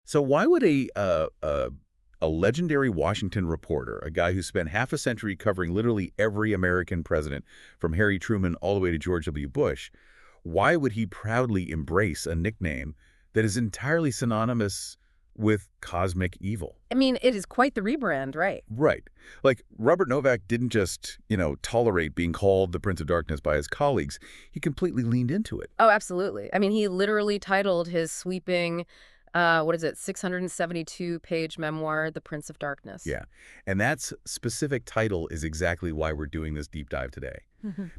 So why would a legendary Washington reporter, a guy who spent half a century covering literally every American president, from Harry Truman all the way to George W. Bush, why would he proudly embrace a nickname that is entirely synonymous with cosmic evil? I mean, it is quite the rebrand, right? Right. Like, Robert Novak didn't just, tolerate being called the Prince of Darkness by his colleagues. He completely leaned into it. Oh, absolutely. I mean, he literally titled his sweeping, 672-page memoir, The Prince of Darkness. Yeah. And that specific title is exactly why we're doing this deep dive today.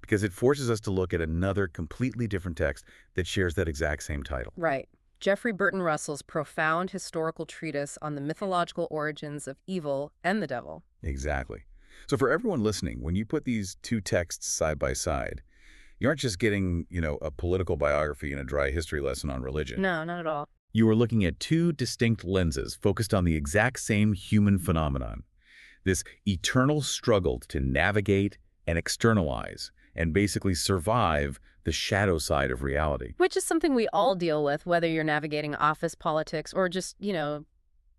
Because it forces us to look at another completely different text that shares that exact same title. Right. Jeffrey Burton Russell's profound historical treatise on the mythological origins of evil and the devil. Exactly. So for everyone listening, when you put these two texts side by side, you aren't just getting, a political biography and a dry history lesson on religion. No, not at all. You are looking at two distinct lenses focused on the exact same human phenomenon. This eternal struggle to navigate and externalize and basically survive the shadow side of reality. Which is something we all deal with, whether you're navigating office politics or just,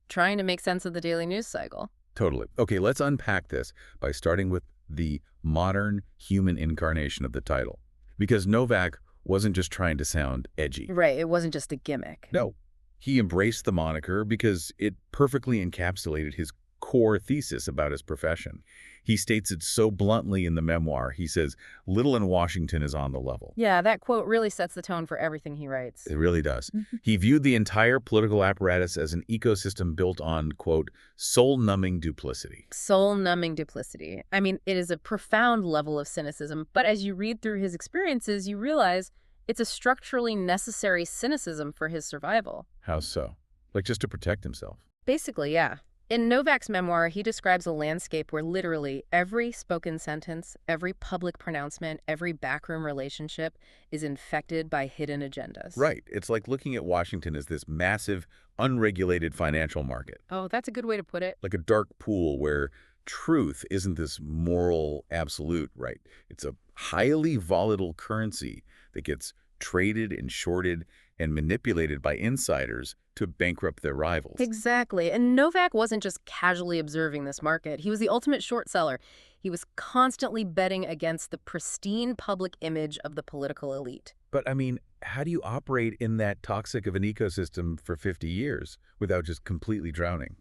trying to make sense of the daily news cycle. Totally. Okay, let's unpack this by starting with the modern human incarnation of the title. Because Novak wasn't just trying to sound edgy. Right, it wasn't just a gimmick. No, he embraced the moniker because it perfectly encapsulated his core thesis about his profession. He states it so bluntly in the memoir. He says, "Little in Washington is on the level." Yeah, that quote really sets the tone for everything he writes. It really does. He viewed the entire political apparatus as an ecosystem built on, quote, soul-numbing duplicity. Soul-numbing duplicity. I mean, it is a profound level of cynicism, but as you read through his experiences, you realize it's a structurally necessary cynicism for his survival. How so? Like just to protect himself? Basically, yeah. In Novak's memoir, he describes a landscape where literally every spoken sentence, every public pronouncement, every backroom relationship is infected by hidden agendas. Right. It's like looking at Washington as this massive, unregulated financial market. Oh, that's a good way to put it. Like a dark pool where truth isn't this moral absolute, right? It's a highly volatile currency that gets traded and shorted and manipulated by insiders to bankrupt their rivals. Exactly. And Novak wasn't just casually observing this market. He was the ultimate short seller. He was constantly betting against the pristine public image of the political elite. But I mean, how do you operate in that toxic of an ecosystem for 50 years without just completely drowning?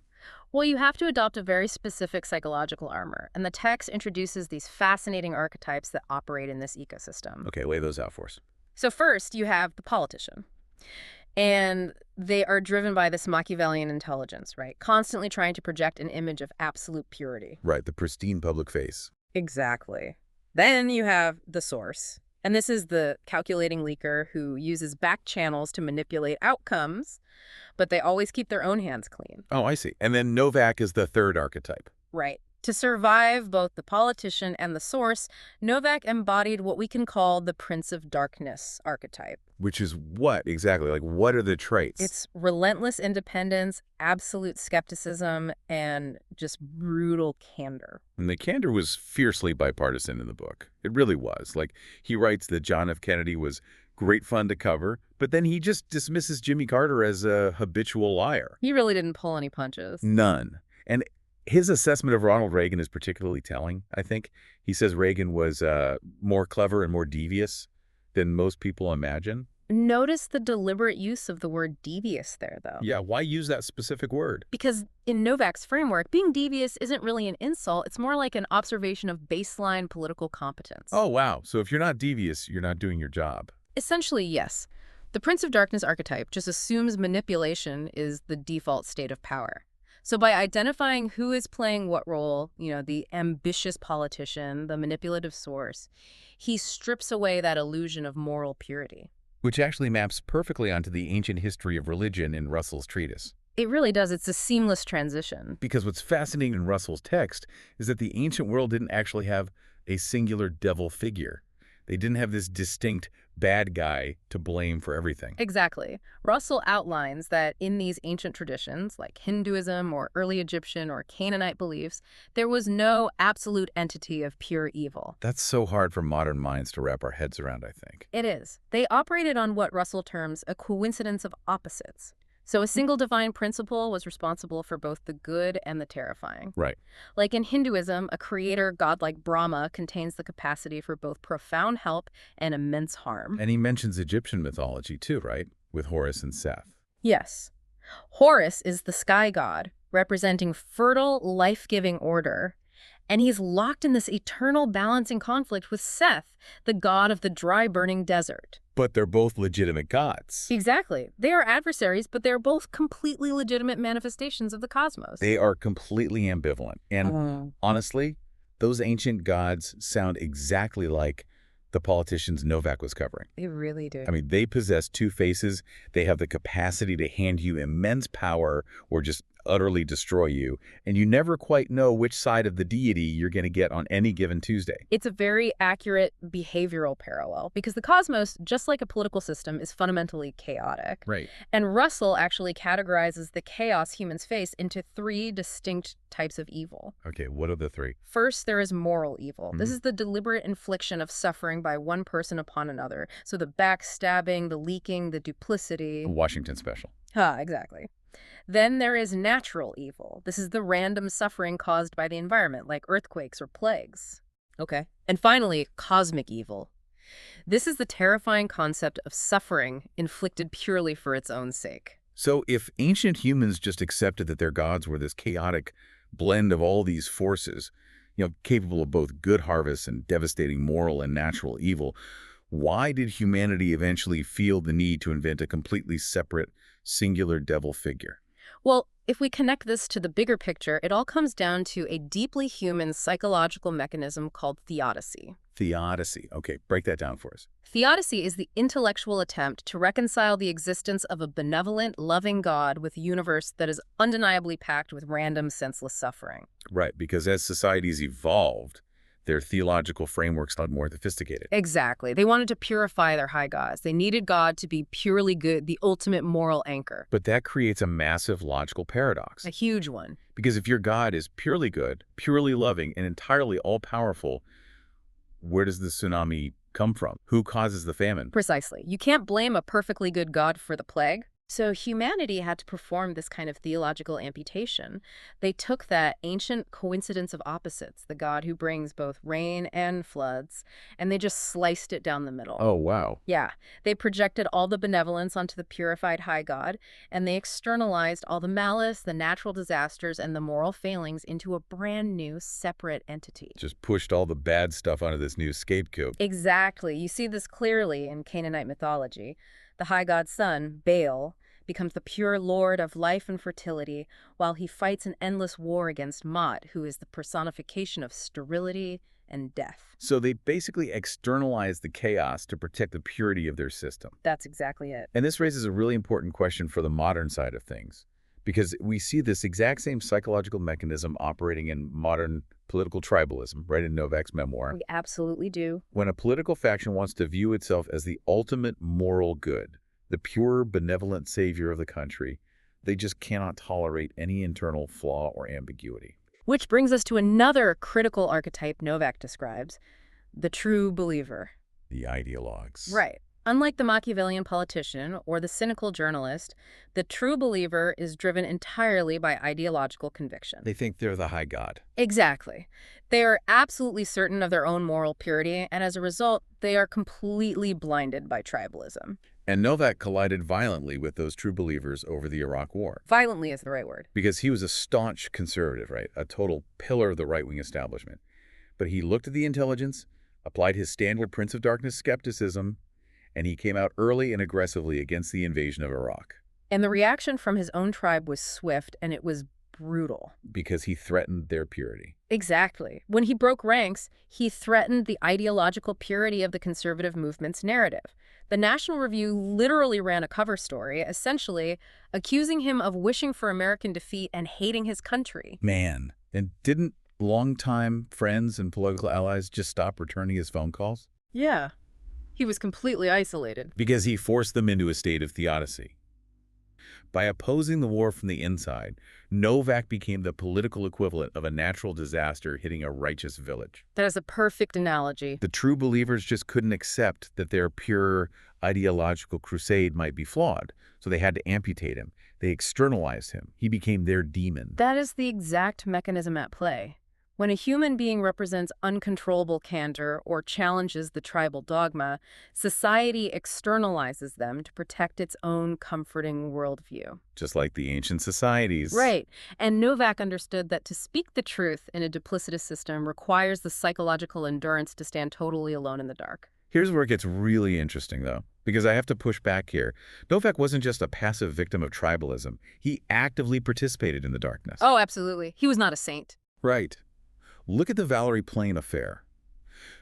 Well, you have to adopt a very specific psychological armor, and the text introduces these fascinating archetypes that operate in this ecosystem. Okay, lay those out for us. So first, you have the politician. And they are driven by this Machiavellian intelligence, right? Constantly trying to project an image of absolute purity. Right, the pristine public face. Exactly. Then you have the source. And this is the calculating leaker who uses back channels to manipulate outcomes, but they always keep their own hands clean. Oh, I see. And then Novak is the third archetype. Right. To survive both the politician and the source, Novak embodied what we can call the Prince of Darkness archetype. Which is what exactly? Like, what are the traits? It's relentless independence, absolute skepticism, and just brutal candor. And the candor was fiercely bipartisan in the book. It really was. Like, he writes that John F. Kennedy was great fun to cover, but then he just dismisses Jimmy Carter as a habitual liar. He really didn't pull any punches. None. And his assessment of Ronald Reagan is particularly telling, I think. He says Reagan was more clever and more devious than most people imagine. Notice the deliberate use of the word devious there, though. Yeah, why use that specific word? Because in Novak's framework, being devious isn't really an insult. It's more like an observation of baseline political competence. Oh, wow. So if you're not devious, you're not doing your job. Essentially, yes. The Prince of Darkness archetype just assumes manipulation is the default state of power. So by identifying who is playing what role, the ambitious politician, the manipulative source, he strips away that illusion of moral purity. Which actually maps perfectly onto the ancient history of religion in Russell's treatise. It really does. It's a seamless transition. Because what's fascinating in Russell's text is that the ancient world didn't actually have a singular devil figure. They didn't have this distinct bad guy to blame for everything. Exactly. Russell outlines that in these ancient traditions, like Hinduism or early Egyptian or Canaanite beliefs, there was no absolute entity of pure evil. That's so hard for modern minds to wrap our heads around, I think. It is. They operated on what Russell terms a coincidence of opposites. So a single divine principle was responsible for both the good and the terrifying. Right. Like in Hinduism, a creator god like Brahma contains the capacity for both profound help and immense harm. And he mentions Egyptian mythology too, right? With Horus and Seth. Yes. Horus is the sky god, representing fertile, life-giving order. And he's locked in this eternal balancing conflict with Seth, the god of the dry, burning desert. But they're both legitimate gods. Exactly. They are adversaries, but they're both completely legitimate manifestations of the cosmos. They are completely ambivalent. And honestly, those ancient gods sound exactly like the politicians Novak was covering. They really do. I mean, they possess two faces. They have the capacity to hand you immense power or just utterly destroy you, and you never quite know which side of the deity you're going to get on any given Tuesday. It's a very accurate behavioral parallel because the cosmos, just like a political system, is fundamentally chaotic. Right. And Russell actually categorizes the chaos humans face into three distinct types of evil. Okay, what are the three? First, there is moral evil. This is the deliberate infliction of suffering by one person upon another. So the backstabbing, the leaking, the duplicity. Washington special. Exactly. Then there is natural evil. This is the random suffering caused by the environment, like earthquakes or plagues. Okay. And finally, cosmic evil. This is the terrifying concept of suffering inflicted purely for its own sake. So if ancient humans just accepted that their gods were this chaotic blend of all these forces, capable of both good harvests and devastating moral and natural evil, why did humanity eventually feel the need to invent a completely separate, singular devil figure? Well, if we connect this to the bigger picture, it all comes down to a deeply human psychological mechanism called theodicy. Theodicy. Okay, break that down for us. Theodicy is the intellectual attempt to reconcile the existence of a benevolent, loving God with a universe that is undeniably packed with random, senseless suffering. Right, because as societies evolved, their theological frameworks got more sophisticated. Exactly. They wanted to purify their high gods. They needed God to be purely good, the ultimate moral anchor. But that creates a massive logical paradox. A huge one. Because if your God is purely good, purely loving, and entirely all-powerful, where does the tsunami come from? Who causes the famine? Precisely. You can't blame a perfectly good God for the plague. So humanity had to perform this kind of theological amputation. They took that ancient coincidence of opposites, the God who brings both rain and floods, and they just sliced it down the middle. Oh, wow. Yeah. They projected all the benevolence onto the purified high God, and they externalized all the malice, the natural disasters, and the moral failings into a brand new, separate entity. Just pushed all the bad stuff onto this new scapegoat. Exactly. You see this clearly in Canaanite mythology. The high god's son, Baal, becomes the pure lord of life and fertility while he fights an endless war against Mot, who is the personification of sterility and death. So they basically externalized the chaos to protect the purity of their system. That's exactly it. And this raises a really important question for the modern side of things, because we see this exact same psychological mechanism operating in modern political tribalism, right, in Novak's memoir. We absolutely do. When a political faction wants to view itself as the ultimate moral good, the pure, benevolent savior of the country, they just cannot tolerate any internal flaw or ambiguity. Which brings us to another critical archetype Novak describes, the true believer. The ideologues. Right. Unlike the Machiavellian politician or the cynical journalist, the true believer is driven entirely by ideological conviction. They think they're the high god. Exactly. They are absolutely certain of their own moral purity, and as a result, they are completely blinded by tribalism. And Novak collided violently with those true believers over the Iraq War. Violently is the right word. Because he was a staunch conservative, right? A total pillar of the right-wing establishment. But he looked at the intelligence, applied his standard Prince of Darkness skepticism, and he came out early and aggressively against the invasion of Iraq. And the reaction from his own tribe was swift, and it was brutal. Because he threatened their purity. Exactly. When he broke ranks, he threatened the ideological purity of the conservative movement's narrative. The National Review literally ran a cover story, essentially accusing him of wishing for American defeat and hating his country. Man, and didn't longtime friends and political allies just stop returning his phone calls? Yeah. He was completely isolated. Because he forced them into a state of theodicy. By opposing the war from the inside, Novak became the political equivalent of a natural disaster hitting a righteous village. That is a perfect analogy. The true believers just couldn't accept that their pure ideological crusade might be flawed, so they had to amputate him. They externalized him. He became their demon. That is the exact mechanism at play. When a human being represents uncontrollable candor or challenges the tribal dogma, society externalizes them to protect its own comforting worldview. Just like the ancient societies. Right. And Novak understood that to speak the truth in a duplicitous system requires the psychological endurance to stand totally alone in the dark. Here's where it gets really interesting, though, because I have to push back here. Novak wasn't just a passive victim of tribalism. He actively participated in the darkness. Oh, absolutely. He was not a saint. Right. Look at the Valerie Plame affair.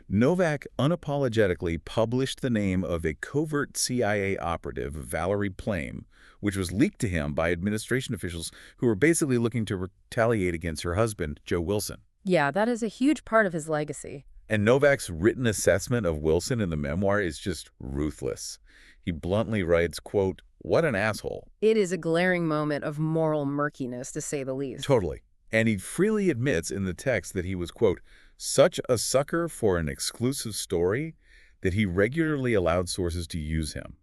Novak unapologetically published the name of a covert CIA operative, Valerie Plame, which was leaked to him by administration officials who were basically looking to retaliate against her husband, Joe Wilson. Yeah, that is a huge part of his legacy. And Novak's written assessment of Wilson in the memoir is just ruthless. He bluntly writes, quote, "What an asshole." It is a glaring moment of moral murkiness, to say the least. Totally. And he freely admits in the text that he was, quote, "such a sucker for an exclusive story that he regularly allowed sources to use him."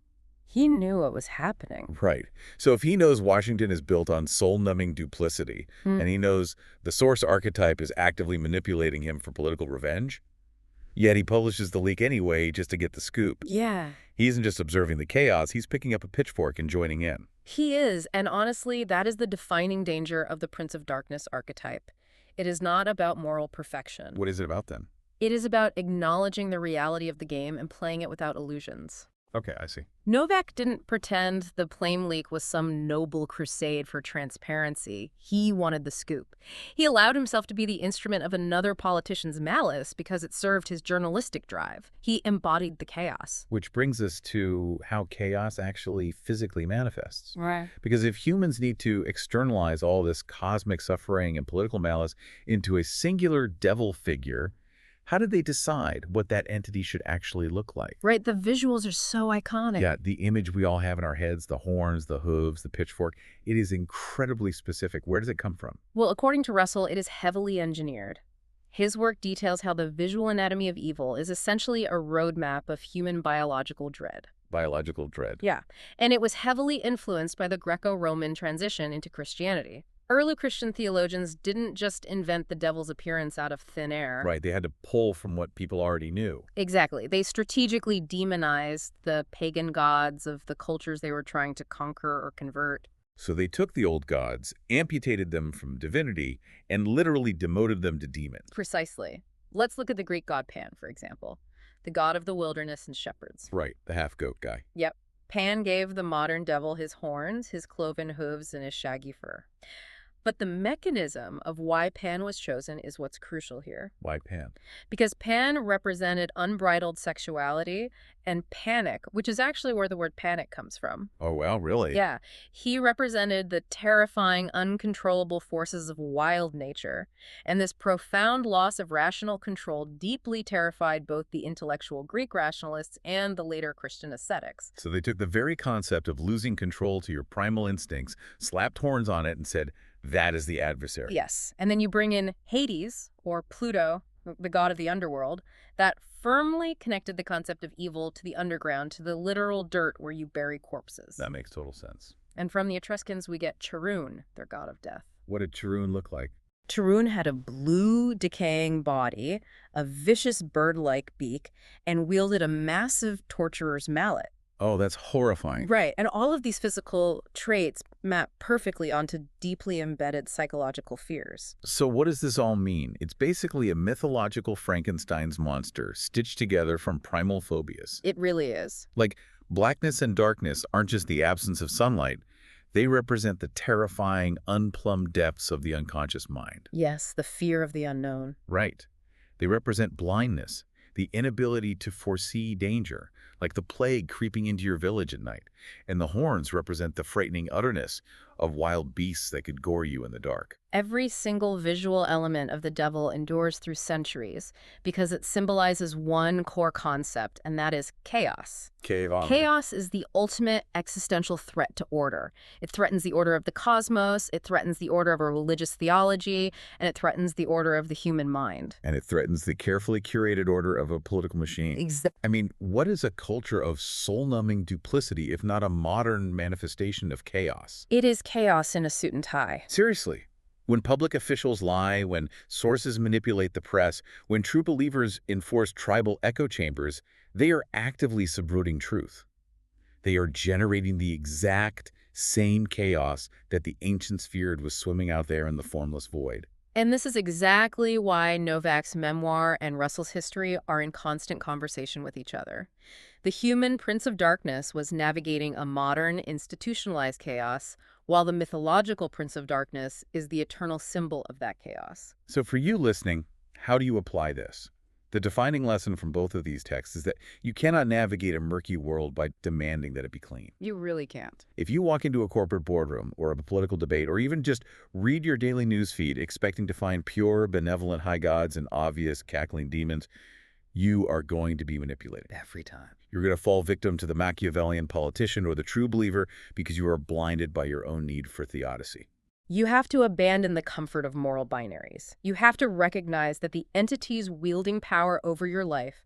He knew what was happening. Right. So if he knows Washington is built on soul-numbing duplicity, and he knows the source archetype is actively manipulating him for political revenge, yet he publishes the leak anyway just to get the scoop. Yeah. He isn't just observing the chaos, he's picking up a pitchfork and joining in. He is, and honestly, that is the defining danger of the Prince of Darkness archetype. It is not about moral perfection. What is it about then? It is about acknowledging the reality of the game and playing it without illusions. Okay, I see. Novak didn't pretend the Plame leak was some noble crusade for transparency. He wanted the scoop. He allowed himself to be the instrument of another politician's malice because it served his journalistic drive. He embodied the chaos. Which brings us to how chaos actually physically manifests. Right. Because if humans need to externalize all this cosmic suffering and political malice into a singular devil figure, how did they decide what that entity should actually look like? Right, the visuals are so iconic. Yeah, the image we all have in our heads, the horns, the hooves, the pitchfork, it is incredibly specific. Where does it come from? Well, according to Russell, it is heavily engineered. His work details how the visual anatomy of evil is essentially a roadmap of human biological dread. Biological dread. Yeah, and it was heavily influenced by the Greco-Roman transition into Christianity. Early Christian theologians didn't just invent the devil's appearance out of thin air. Right, they had to pull from what people already knew. Exactly. They strategically demonized the pagan gods of the cultures they were trying to conquer or convert. So they took the old gods, amputated them from divinity, and literally demoted them to demons. Precisely. Let's look at the Greek god Pan, for example, the god of the wilderness and shepherds. Right, the half-goat guy. Yep. Pan gave the modern devil his horns, his cloven hooves, and his shaggy fur. But the mechanism of why Pan was chosen is what's crucial here. Why Pan? Because Pan represented unbridled sexuality and panic, which is actually where the word panic comes from. Oh, well, really? Yeah. He represented the terrifying, uncontrollable forces of wild nature. And this profound loss of rational control deeply terrified both the intellectual Greek rationalists and the later Christian ascetics. So they took the very concept of losing control to your primal instincts, slapped horns on it, and said, that is the adversary. Yes. And then you bring in Hades, or Pluto, the god of the underworld, that firmly connected the concept of evil to the underground, to the literal dirt where you bury corpses. That makes total sense. And from the Etruscans, we get Charoon, their god of death. What did Charoon look like? Charoon had a blue, decaying body, a vicious bird-like beak, and wielded a massive torturer's mallet. Oh, that's horrifying. Right, and all of these physical traits map perfectly onto deeply embedded psychological fears. So what does this all mean? It's basically a mythological Frankenstein's monster stitched together from primal phobias. It really is. Like, blackness and darkness aren't just the absence of sunlight. They represent the terrifying, unplumbed depths of the unconscious mind. Yes, the fear of the unknown. Right. They represent blindness, the inability to foresee danger, like the plague creeping into your village at night. and the horns represent the frightening utterness of wild beasts that could gore you in the dark. Every single visual element of the devil endures through centuries because it symbolizes one core concept, and that is chaos. Chaos is the ultimate existential threat to order. It threatens the order of the cosmos, it threatens the order of a religious theology, and it threatens the order of the human mind. And it threatens the carefully curated order of a political machine. Exactly. I mean, what is a culture of soul-numbing duplicity if not a modern manifestation of chaos? It is chaos in a suit and tie. Seriously. When public officials lie, when sources manipulate the press, when true believers enforce tribal echo chambers, they are actively subverting truth. They are generating the exact same chaos that the ancients feared was swimming out there in the formless void. And this is exactly why Novak's memoir and Russell's history are in constant conversation with each other. The human Prince of Darkness was navigating a modern, institutionalized chaos, while the mythological Prince of Darkness is the eternal symbol of that chaos. So for you listening, how do you apply this? The defining lesson from both of these texts is that you cannot navigate a murky world by demanding that it be clean. You really can't. If you walk into a corporate boardroom or a political debate or even just read your daily news feed expecting to find pure, benevolent high gods and obvious, cackling demons, you are going to be manipulated. Every time. You're going to fall victim to the Machiavellian politician or the true believer because you are blinded by your own need for theodicy. You have to abandon the comfort of moral binaries. You have to recognize that the entities wielding power over your life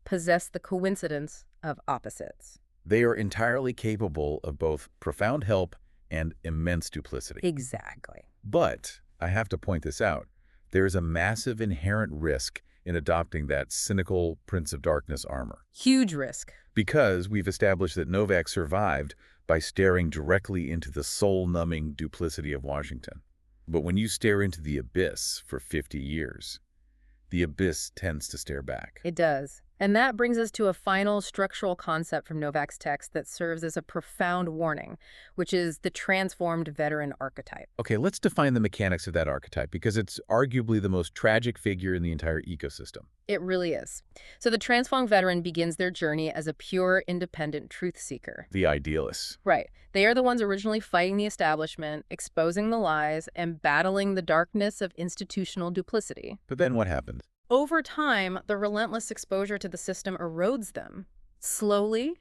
possess the coincidence of opposites. They are entirely capable of both profound help and immense duplicity. Exactly. But, I have to point this out, there is a massive inherent risk in adopting that cynical Prince of Darkness armor. Huge risk. Because we've established that Novak survived by staring directly into the soul-numbing duplicity of Washington. But when you stare into the abyss for 50 years, the abyss tends to stare back. It does. And that brings us to a final structural concept from Novak's text that serves as a profound warning, which is the transformed veteran archetype. Okay, let's define the mechanics of that archetype because it's arguably the most tragic figure in the entire ecosystem. It really is. So the transformed veteran begins their journey as a pure, independent truth seeker. The idealists. Right. They are the ones originally fighting the establishment, exposing the lies, and battling the darkness of institutional duplicity. But then what happens? Over time, the relentless exposure to the system erodes them. Slowly,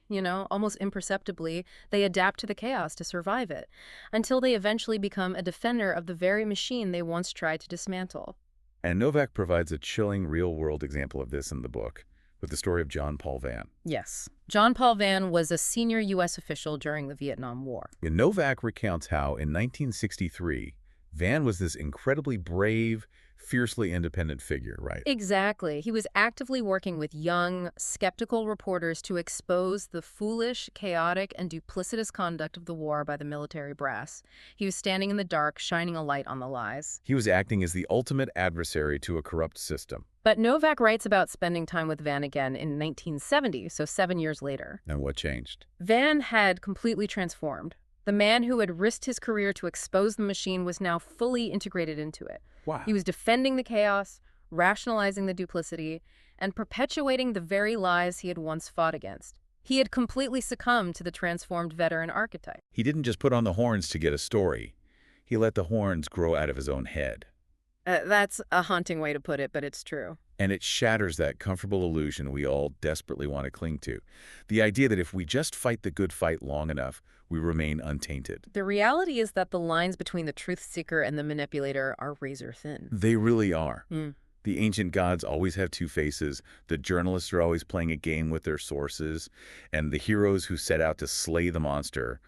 almost imperceptibly, they adapt to the chaos to survive it, until they eventually become a defender of the very machine they once tried to dismantle. And Novak provides a chilling real-world example of this in the book, with the story of John Paul Vann. Yes. John Paul Vann was a senior U.S. official during the Vietnam War. And Novak recounts how, in 1963, Vann was this incredibly brave, fiercely independent figure, right? Exactly. He was actively working with young, skeptical reporters to expose the foolish, chaotic, and duplicitous conduct of the war by the military brass. He was standing in the dark, shining a light on the lies. He was acting as the ultimate adversary to a corrupt system. But Novak writes about spending time with Vann again in 1970, so 7 years later. And what changed? Vann had completely transformed. The man who had risked his career to expose the machine was now fully integrated into it. Wow. He was defending the chaos, rationalizing the duplicity, and perpetuating the very lies he had once fought against. He had completely succumbed to the transformed veteran archetype. He didn't just put on the horns to get a story. He let the horns grow out of his own head. That's a haunting way to put it, but it's true. And it shatters that comfortable illusion we all desperately want to cling to. The idea that if we just fight the good fight long enough, we remain untainted. The reality is that the lines between the truth seeker and the manipulator are razor thin. They really are. Mm. The ancient gods always have two faces. The journalists are always playing a game with their sources. And the heroes who set out to slay the monster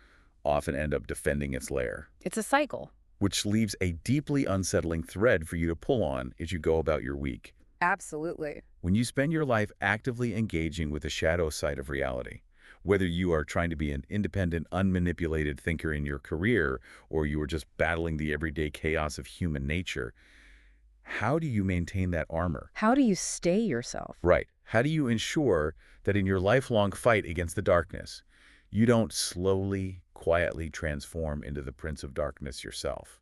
often end up defending its lair. It's a cycle. Which leaves a deeply unsettling thread for you to pull on as you go about your week. Absolutely. When you spend your life actively engaging with the shadow side of reality, whether you are trying to be an independent, unmanipulated thinker in your career, or you are just battling the everyday chaos of human nature, how do you maintain that armor? How do you stay yourself? Right. How do you ensure that in your lifelong fight against the darkness, you don't slowly, quietly transform into the Prince of Darkness yourself?